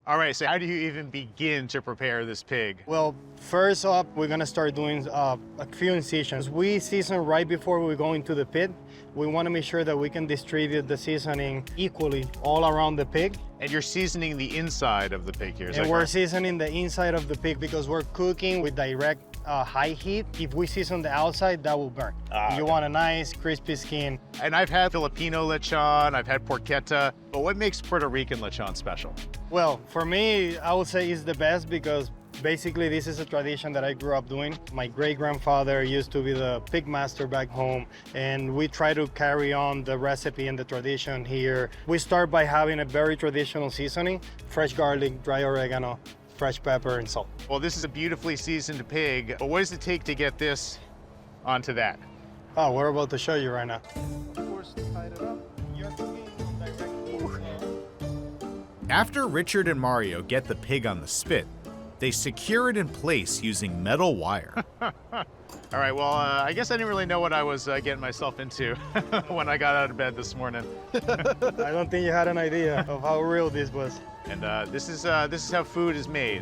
All right, so how do you even begin to prepare this pig? Well, first up, we're gonna start doing a few incisions. We season right before we go into the pit. We wanna make sure that we can distribute the seasoning equally all around the pig. And you're seasoning the inside of the pig here, is that And we're correct? seasoning the inside of the pig because we're cooking with direct high heat. If we season the outside, that will burn. You want a nice crispy skin. And I've had Filipino lechon, I've had porchetta, but what makes Puerto Rican lechon special? Well, for me, I would say it's the best because basically this is a tradition that I grew up doing. My great-grandfather used to be the pig master back home, and we try to carry on the recipe and the tradition here. We start by having a very traditional seasoning: fresh garlic, dry oregano, fresh pepper, and salt. Well, this is a beautifully seasoned pig, but what does it take to get this onto that? Oh, we're about to show you right now. After Richard and Mario get the pig on the spit, they secure it in place using metal wire. All right, well, I guess I didn't really know what I was getting myself into when I got out of bed this morning. I don't think you had an idea of how real this was. And this is how food is made.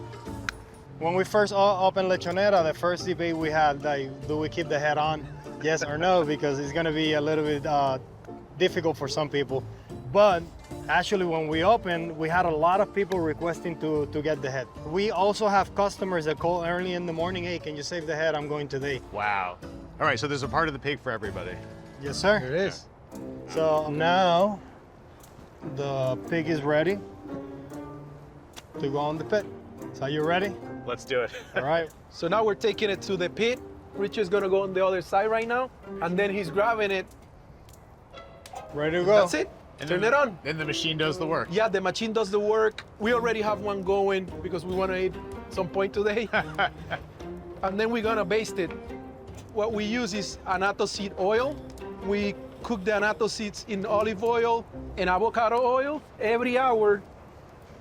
When we first opened Lechonera, the first debate we had, like, do we keep the head on? Yes or no, because it's gonna be a little bit difficult for some people. But actually, when we opened, we had a lot of people requesting to get the head. We also have customers that call early in the morning, hey, can you save the head? I'm going today. Wow. All right, so there's a part of the pig for everybody. Yes, sir. There is. So now the pig is ready to go on the pit. So you ready? Let's do it. All right. So now we're taking it to the pit. Richard's gonna go on the other side right now, and then he's grabbing it. Ready to go. That's it. Turn it on. Then the machine does the work. Yeah, the machine does the work. We already have one going because we want to eat some point today. And then we're gonna baste it. What we use is annatto seed oil. We cook the annatto seeds in olive oil and avocado oil. Every hour,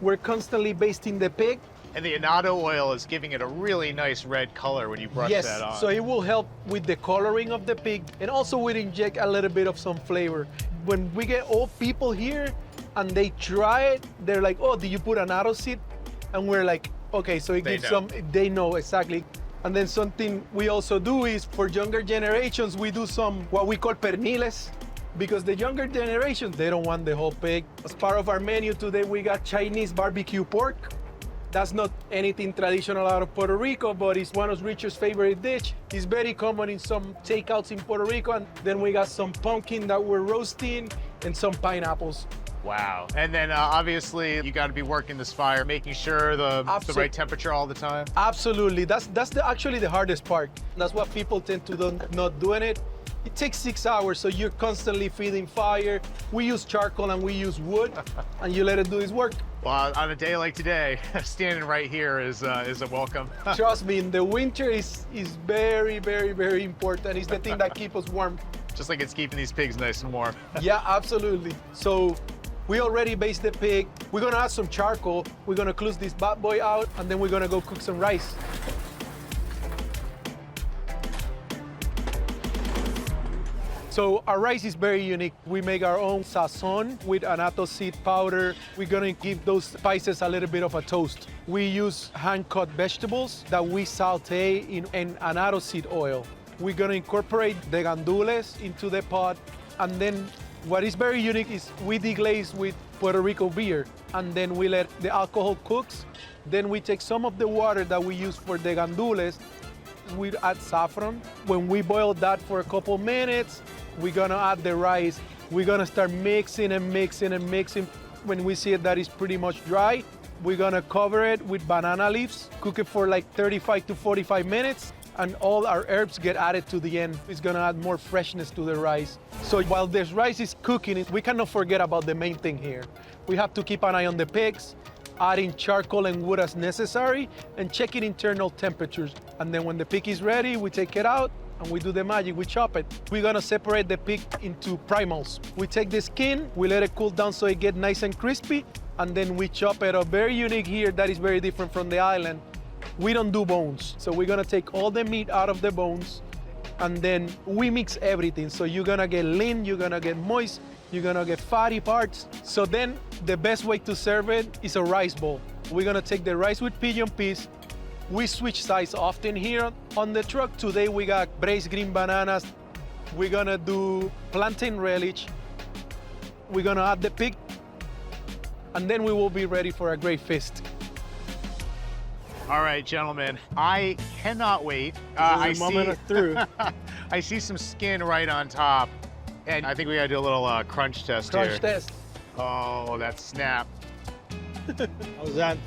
we're constantly basting the pig. And the annatto oil is giving it a really nice red color when you brush Yes, that on. so it will help with the coloring of the pig, and also we inject a little bit of some flavor. When we get old people here and they try it, they're like, oh, did you put annatto seed? And we're like, okay, so it They gives know. they know exactly. And then something we also do is for younger generations, we do some what we call perniles, because the younger generations, they don't want the whole pig. As part of our menu today, we got Chinese barbecue pork. That's not anything traditional out of Puerto Rico, but it's one of Richard's favorite dish. It's very common in some takeouts in Puerto Rico. And then we got some pumpkin that we're roasting and some pineapples. Wow. And then obviously you got to be working this fire, making sure the right temperature all the time. Absolutely. That's actually the hardest part. That's what people tend to not doing it. It takes 6 hours, so you're constantly feeding fire. We use charcoal and we use wood, and you let it do its work. Well, on a day like today, standing right here is a welcome. Trust me, in the winter is very, very, very important. It's the thing that keeps us warm. Just like it's keeping these pigs nice and warm. Yeah, absolutely. So we already based the pig. We're gonna add some charcoal. We're gonna close this bad boy out, and then we're gonna go cook some rice. So our rice is very unique. We make our own sazón with annatto seed powder. We're gonna give those spices a little bit of a toast. We use hand-cut vegetables that we saute in annatto seed oil. We're gonna incorporate the gandules into the pot. And then what is very unique is we deglaze with Puerto Rico beer. And then we let the alcohol cooks. Then we take some of the water that we use for the gandules. We add saffron. When we boil that for a couple minutes, we're gonna add the rice. We're gonna start mixing and mixing and mixing. When we see it that is pretty much dry, we're gonna cover it with banana leaves, cook it for like 35 to 45 minutes, and all our herbs get added to the end. It's gonna add more freshness to the rice. So while this rice is cooking, we cannot forget about the main thing here. We have to keep an eye on the pigs, adding charcoal and wood as necessary, and checking internal temperatures. And then when the pig is ready, we take it out, and we do the magic, we chop it. We're gonna separate the pig into primals. We take the skin, we let it cool down so it gets nice and crispy, and then we chop it up. Very unique here, that is very different from the island. We don't do bones. So we're gonna take all the meat out of the bones, and then we mix everything. So you're gonna get lean, you're gonna get moist, you're gonna get fatty parts. So then the best way to serve it is a rice bowl. We're gonna take the rice with pigeon peas. We switch sides often here on the truck. Today we got braised green bananas. We're gonna do plantain relish. We're gonna add the pig, and then we will be ready for a great feast. All right, gentlemen, I cannot wait. I moment through. I see some skin right on top, and I think we gotta do a little crunch test here. Crunch test. Oh, that snap. How's that?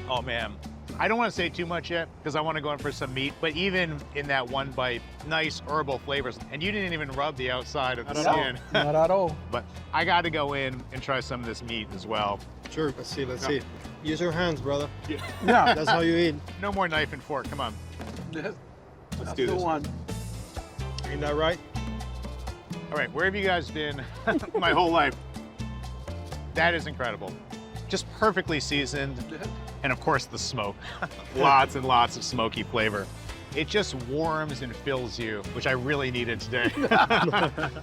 Oh man. I don't want to say too much yet because I want to go in for some meat, but even in that one bite, nice herbal flavors. And you didn't even rub the outside of the skin. Not at all. But I got to go in and try some of this meat as well. Sure, let's see, let's see. Use your hands, brother. Yeah. That's how you eat. No more knife and fork, come on. Let's do the this. one. Ain't that right? All right, where have you guys been my whole life? That is incredible. Just perfectly seasoned. And of course the smoke. Lots and lots of smoky flavor. It just warms and fills you, which I really needed today.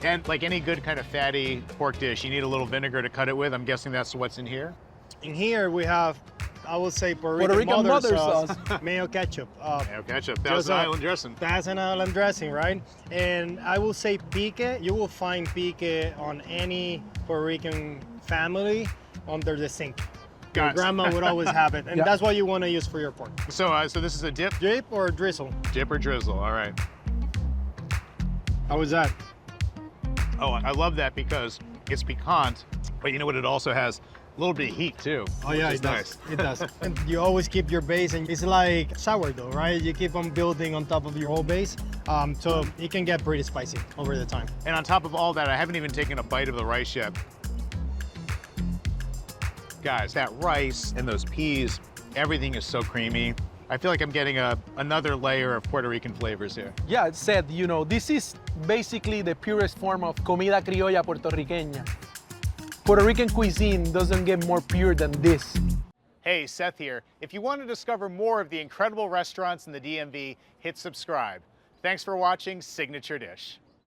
And like any good kind of fatty pork dish, you need a little vinegar to cut it with. I'm guessing that's what's in here. In here we have, I would say, Puerto Rican mother mother sauce, mayo ketchup. Mayo ketchup, Thousand Island dressing. That's an island dressing, right? And I will say piqué. You will find piqué on any Puerto Rican family under the sink. Your Got it. grandma would always have it, and Yeah. that's what you want to use for your pork. So this is a dip? Drip or drizzle? Dip or drizzle, all right. How was that? Oh, I love that because it's piquant, but you know what it also has? A little bit of heat too. Oh yeah, which it is does. nice. It does. And you always keep your base, and it's like sourdough, right? You keep on building on top of your whole base, so it can get pretty spicy over the time. And on top of all that, I haven't even taken a bite of the rice yet. Guys, that rice and those peas, everything is so creamy. I feel like I'm getting another layer of Puerto Rican flavors here. Yeah, it said, you know, this is basically the purest form of comida criolla puertorriqueña. Puerto Rican cuisine doesn't get more pure than this. Hey, Seth here. If you want to discover more of the incredible restaurants in the DMV, hit subscribe. Thanks for watching Signature Dish.